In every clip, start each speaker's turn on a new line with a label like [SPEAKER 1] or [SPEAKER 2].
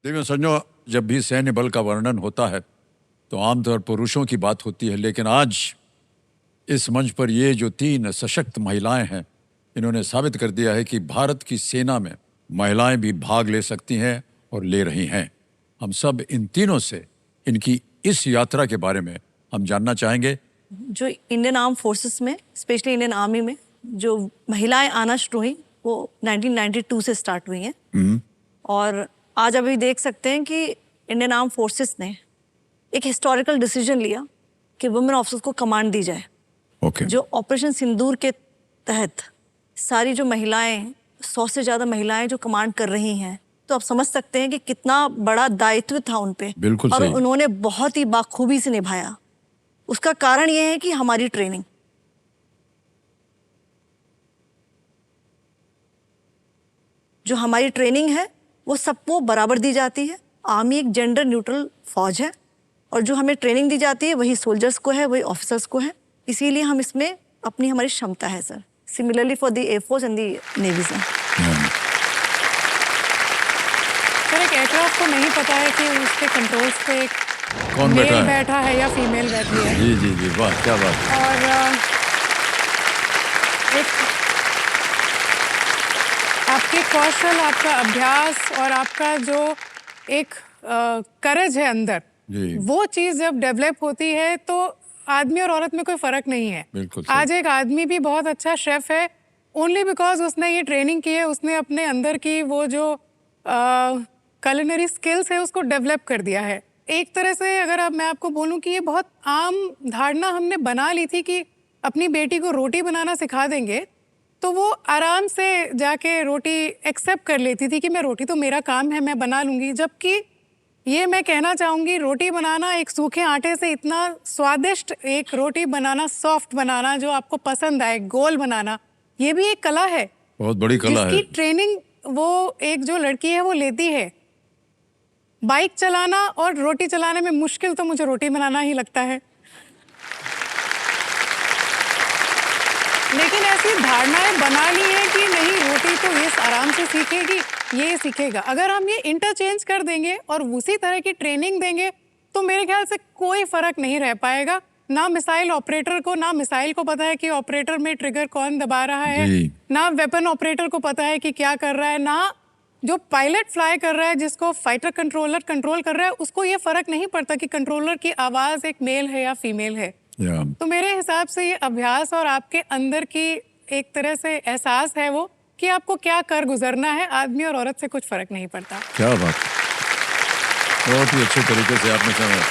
[SPEAKER 1] देखिए सज्जनों, जब भी सैन्य बल का वर्णन होता है तो आमतौर पर पुरुषों की बात होती है, लेकिन आज इस मंच पर ये जो 3 सशक्त महिलाएं हैं, इन्होंने साबित कर दिया है कि भारत की सेना में महिलाएं भी भाग ले सकती हैं और ले रही हैं। हम सब इन तीनों से इनकी इस यात्रा के बारे में हम जानना चाहेंगे।
[SPEAKER 2] जो इंडियन आर्म फोर्सेस में, स्पेशली इंडियन आर्मी में जो महिलाएं आना शुरू हुई वो 1992 से स्टार्ट हुई हैं। और आज अभी देख सकते हैं कि इंडियन आर्म फोर्सेस ने एक हिस्टोरिकल डिसीजन लिया कि वुमेन ऑफिसर्स को कमांड दी जाए। जो ऑपरेशन सिंदूर के तहत सारी जो महिलाएं, 100 से ज़्यादा महिलाएं जो कमांड कर रही हैं, तो आप समझ सकते हैं कि कितना बड़ा दायित्व था उन पे।
[SPEAKER 1] बिल्कुल
[SPEAKER 2] और
[SPEAKER 1] सही।
[SPEAKER 2] उन्होंने बहुत ही बाखूबी से निभाया। उसका कारण यह है कि हमारी ट्रेनिंग, जो हमारी ट्रेनिंग है वो सबको बराबर दी जाती है। आर्मी एक जेंडर न्यूट्रल फौज है और जो हमें ट्रेनिंग दी जाती है वही सोल्जर्स को है, वही ऑफिसर्स को है। इसीलिए हम इसमें अपनी हमारी क्षमता है sir. Similarly for the air force and the navy sir.
[SPEAKER 3] Sir, एक एयरक्राफ्ट को नहीं पता है कि उसके कंट्रोल्स पे एक
[SPEAKER 1] कौन
[SPEAKER 3] मेल बैठा है या फीमेल बैठी है।
[SPEAKER 1] जी जी जी, वाह क्या बात।
[SPEAKER 3] और एक आपके कौशल, आपका अभ्यास और आपका जो एक करेज है अंदर, वो चीज़ जब डेवलप होती है तो आदमी और औरत में कोई फर्क नहीं है। आज एक आदमी भी बहुत अच्छा शेफ है ओनली बिकॉज उसने ये ट्रेनिंग की है, उसने अपने अंदर की वो जो कुलिनरी स्किल्स है उसको डेवलप कर दिया है। एक तरह से अगर अब मैं आपको बोलूं कि ये बहुत आम धारणा हमने बना ली थी कि अपनी बेटी को रोटी बनाना सिखा देंगे तो वो आराम से जाके रोटी एक्सेप्ट कर लेती थी कि मैं रोटी तो मेरा काम है, मैं बना लूँगी। जबकि ये मैं कहना चाहूँगी, रोटी बनाना एक सूखे आटे से इतना स्वादिष्ट एक रोटी बनाना, सॉफ्ट बनाना जो आपको पसंद आए, गोल बनाना, ये भी एक कला है,
[SPEAKER 1] बहुत बड़ी कला है।
[SPEAKER 3] जिसकी ट्रेनिंग वो एक जो लड़की है वो लेती है। बाइक चलाना और रोटी चलाने में मुश्किल तो मुझे रोटी बनाना ही लगता है। लेकिन ऐसी धारणाएं बना ली है कि नहीं, रोटी तो ये आराम से सीखेगी, ये सीखेगा। अगर हम ये इंटरचेंज कर देंगे और उसी तरह की ट्रेनिंग देंगे तो मेरे ख्याल से कोई फर्क नहीं रह पाएगा। ना मिसाइल ऑपरेटर को, ना मिसाइल को पता है कि ऑपरेटर में ट्रिगर कौन दबा रहा है, ना वेपन ऑपरेटर को पता है कि क्या कर रहा है, ना जो पायलट फ्लाई कर रहा है, जिसको फाइटर कंट्रोलर कंट्रोल कर रहा है, उसको ये फर्क नहीं पड़ता कि कंट्रोलर की आवाज़ एक मेल है या फीमेल है। तो मेरे हिसाब से ये अभ्यास और आपके अंदर की एक तरह से एहसास है वो कि आपको क्या कर गुजरना है। आदमी और औरत से कुछ फर्क नहीं पड़ता।
[SPEAKER 1] क्या बात, बहुत ही अच्छे तरीके से आपने समझा।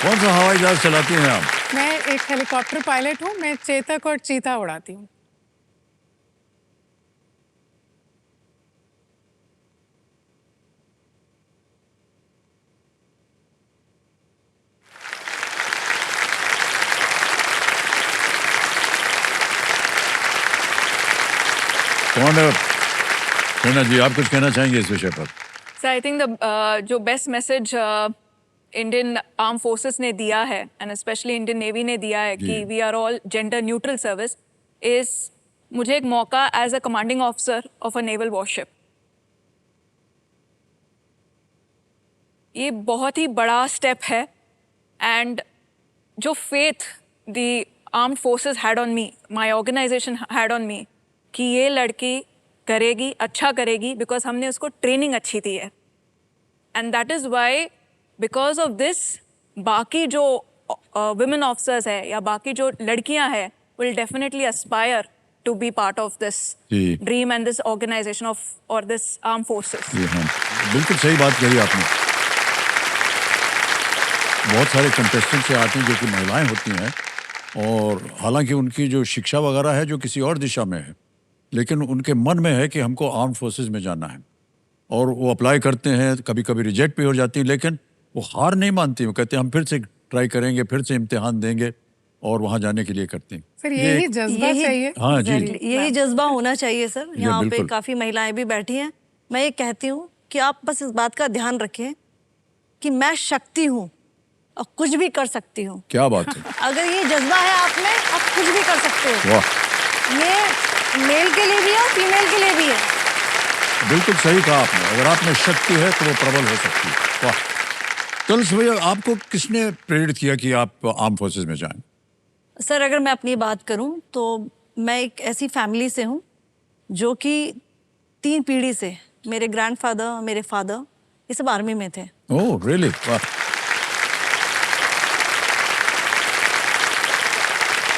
[SPEAKER 1] कौन सा हवाई जहाज चलाती हैं आप?
[SPEAKER 3] मैं एक हेलीकॉप्टर पायलट हूँ। मैं चेतक और चीता उड़ाती हूँ।
[SPEAKER 1] कौन है हीना जी, आप कुछ कहना चाहेंगे इस विषय पर?
[SPEAKER 4] सर, आई थिंक जो best message Indian arm forces ने दिया है एंड स्पेशली इंडियन नेवी ने दिया है कि we are all gender neutral service, is मुझे एक मौका as a commanding officer of a naval warship. ये बहुत ही बड़ा स्टेप है एंड जो faith the armed forces had on me, my organisation had on me, कि ये लड़की करेगी, अच्छा करेगी, बिकॉज हमने उसको ट्रेनिंग अच्छी दी है। And that is why because of this बाकी जो वुमेन ऑफिसर्स है या बाकी जो लड़कियां हैं will definitely aspire to be part of this dream and this organisation of और दिस आर्म फोर्सेस।
[SPEAKER 1] बिल्कुल सही बात कही आपने। बहुत सारे कंटेस्टेंट से आते हैं जो कि महिलाएं होती हैं और हालांकि उनकी जो शिक्षा वगैरह है जो किसी और दिशा में है, लेकिन उनके मन में है कि हमको आर्म फोर्सेस में जाना है और वो अप्लाई करते हैं। कभी कभी रिजेक्ट भी हो जाती है, लेकिन वो हार नहीं मानती। वो कहते हैं हम फिर से ट्राई करेंगे, फिर से इम्तिहान देंगे और वहाँ जाने के लिए करते हैं।
[SPEAKER 3] सर, यही जज्बा चाहिए।
[SPEAKER 1] हाँ जी,
[SPEAKER 2] यही जज्बा होना चाहिए सर। यहाँ पे काफ़ी महिलाएं भी बैठी हैं। मैं ये कहती हूँ कि आप बस इस बात का ध्यान रखें कि मैं शक्ति हूँ और कुछ भी कर सकती हूँ।
[SPEAKER 1] क्या बात है।
[SPEAKER 2] अगर ये जज्बा है आप में, आप कुछ भी कर सकते हो।
[SPEAKER 1] वाह।
[SPEAKER 2] ये मेल के लिए भी है और फीमेल के लिए भी है।
[SPEAKER 1] बिल्कुल सही कहा आपने। अगर आप में शक्ति है तो वो प्रबल हो सकती है। वाह। तुलसी भैया, आपको किसने प्रेरित किया कि आप आर्म फोर्सेस में जाएं?
[SPEAKER 2] सर, अगर मैं अपनी बात करूं तो मैं एक ऐसी फैमिली से हूं जो कि 3 पीढ़ी से, मेरे ग्रैंडफादर, मेरे फादर, ये सब आर्मी में थे।
[SPEAKER 1] Oh really? वाह।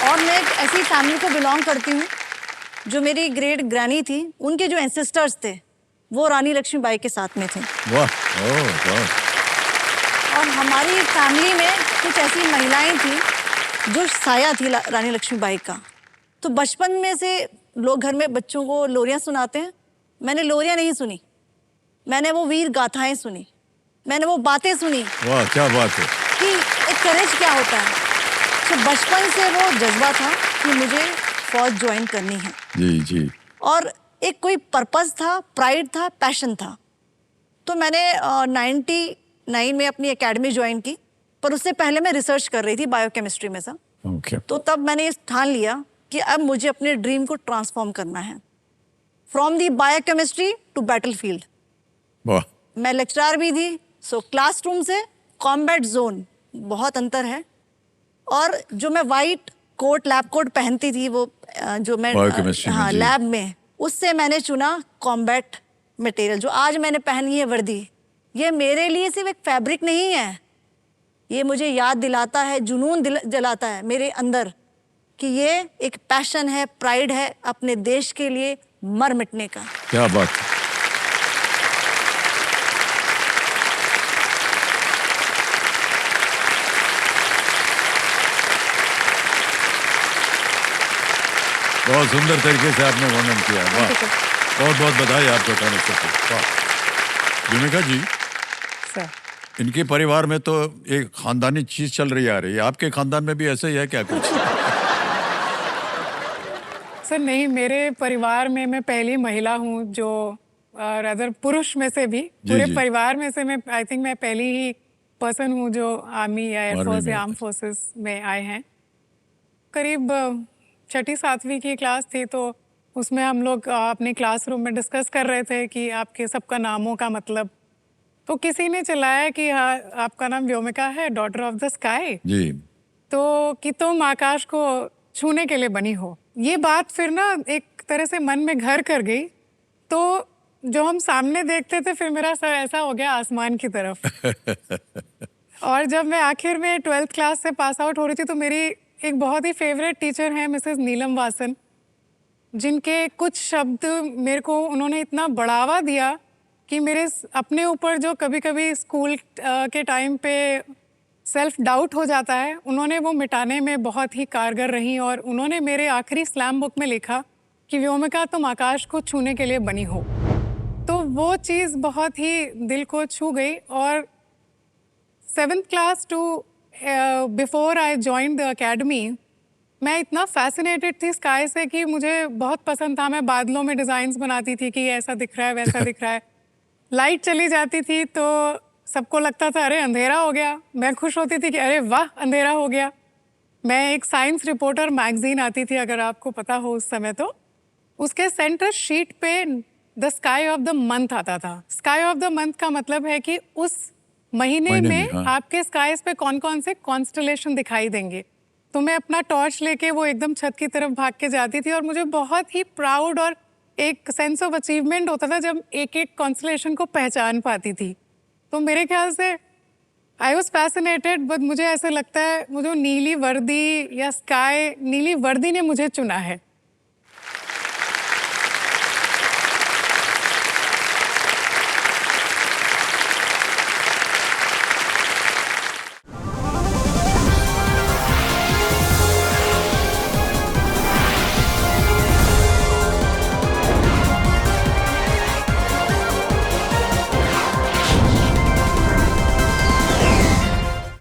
[SPEAKER 2] और मैं एक ऐसी फैमिली को बिलोंग करती हूँ जो मेरी ग्रेट ग्रैनी थी, उनके जो एंसेस्टर्स थे वो रानी लक्ष्मीबाई के साथ में थे।
[SPEAKER 1] वाह। ओह वाह।
[SPEAKER 2] और हमारी फैमिली में कुछ ऐसी महिलाएं थी जो साया थी रानी लक्ष्मीबाई का। तो बचपन में से लोग घर में बच्चों को लोरियां सुनाते हैं। मैंने लोरियां नहीं सुनी, मैंने वो वीर गाथाएं सुनी, मैंने वो बातें सुनी।
[SPEAKER 1] वाह, क्या बात है।
[SPEAKER 2] कि एक करेज क्या होता है। तो बचपन से वो जज्बा था कि मुझे फौज ज्वाइन करनी है।
[SPEAKER 1] जी जी।
[SPEAKER 2] और एक कोई पर्पस था, प्राइड था, पैशन था। तो मैंने 99 में अपनी एकेडमी ज्वाइन की, पर उससे पहले मैं रिसर्च कर रही थी बायोकेमिस्ट्री में से।
[SPEAKER 1] ओके।
[SPEAKER 2] तो तब मैंने ये ठान लिया कि अब मुझे अपने ड्रीम को ट्रांसफॉर्म करना है, from the biochemistry to battlefield.
[SPEAKER 1] वाह।
[SPEAKER 2] मैं लेक्चरर भी थी, सो क्लासरूम से कॉम्बैट जोन बहुत अंतर है। और जो मैं वाइट कोट, लैब कोट पहनती थी, वो जो मैं
[SPEAKER 1] बायोकेमिस्ट्री में,
[SPEAKER 2] हाँ
[SPEAKER 1] जी।
[SPEAKER 2] लैब में, उससे मैंने चुना कॉम्बैट मटेरियल। जो आज मैंने पहनी है वर्दी, ये मेरे लिए सिर्फ एक फैब्रिक नहीं है, ये मुझे याद दिलाता है, जुनून जलाता है मेरे अंदर कि ये एक पैशन है, प्राइड है अपने देश के लिए मर मिटने का।
[SPEAKER 1] क्या बात है। बहुत सुंदर तरीके से आपने वर्णन किया। वाह, बहुत बहुत बधाई आपको कहने से। वाह। भूमिका जी,
[SPEAKER 3] सर
[SPEAKER 1] इनके परिवार में तो एक खानदानी चीज चल रही आ रही है, आपके खानदान में भी ऐसे ही है क्या कुछ?
[SPEAKER 3] सर नहीं, मेरे परिवार में मैं पहली महिला हूँ जो अदर पुरुष में से भी पूरे
[SPEAKER 1] जी।
[SPEAKER 3] परिवार में से मैं आई थिंक मैं पहली ही पर्सन हूँ जो आर्मी या एयरफोर्स
[SPEAKER 1] में
[SPEAKER 3] या आर्म फोर्सेस में आए हैं। करीब 6ठी-7वीं की क्लास थी, तो उसमें हम लोग अपने क्लासरूम में डिस्कस कर रहे थे कि आपके सबका नामों का मतलब। तो किसी ने चिल्लाया कि हाँ, आपका नाम व्योमिका है, डॉटर ऑफ द स्काई।
[SPEAKER 1] जी।
[SPEAKER 3] तो कि तुम आकाश को छूने के लिए बनी हो। ये बात फिर ना एक तरह से मन में घर कर गई। तो जो हम सामने देखते थे, फिर मेरा सर ऐसा हो गया आसमान की तरफ। और जब मैं आखिर में 12th क्लास से पास आउट हो रही थी, तो मेरी एक बहुत ही फेवरेट टीचर हैं मिसेस नीलम वासन, जिनके कुछ शब्द मेरे को उन्होंने इतना बढ़ावा दिया कि मेरे अपने ऊपर जो कभी कभी स्कूल के टाइम पे सेल्फ डाउट हो जाता है, उन्होंने वो मिटाने में बहुत ही कारगर रही। और उन्होंने मेरे आखिरी स्लैम बुक में लिखा कि व्योमिका, तुम आकाश को छूने के लिए बनी हो। तो वो चीज़ बहुत ही दिल को छू गई। और 7th class to before I join the academy, मैं इतना फैसिनेटेड थी स्काई से कि मुझे बहुत पसंद था। मैं बादलों में डिज़ाइंस बनाती थी कि ऐसा दिख रहा है, वैसा दिख रहा है। लाइट चली जाती थी तो सबको लगता था अरे अंधेरा हो गया, मैं खुश होती थी कि अरे वाह अंधेरा हो गया। मैं एक साइंस रिपोर्टर मैगजीन आती थी, अगर आपको पता हो उस समय, तो उसके सेंटर शीट पे the sky of the month आता था। स्काई ऑफ द मंथ का मतलब है कि उस महीने में
[SPEAKER 1] हाँ।
[SPEAKER 3] आपके स्काईज पे कौन कौन से कॉन्स्टलेशन दिखाई देंगे। तो मैं अपना टॉर्च लेके वो एकदम छत की तरफ भाग के जाती थी, और मुझे बहुत ही प्राउड और एक सेंस ऑफ अचीवमेंट होता था जब एक एक कॉन्स्टलेशन को पहचान पाती थी। तो मेरे ख्याल से आई वॉज फैसिनेटेड, बट मुझे ऐसा लगता है मुझे नीली वर्दी या स्काई, नीली वर्दी ने मुझे चुना है।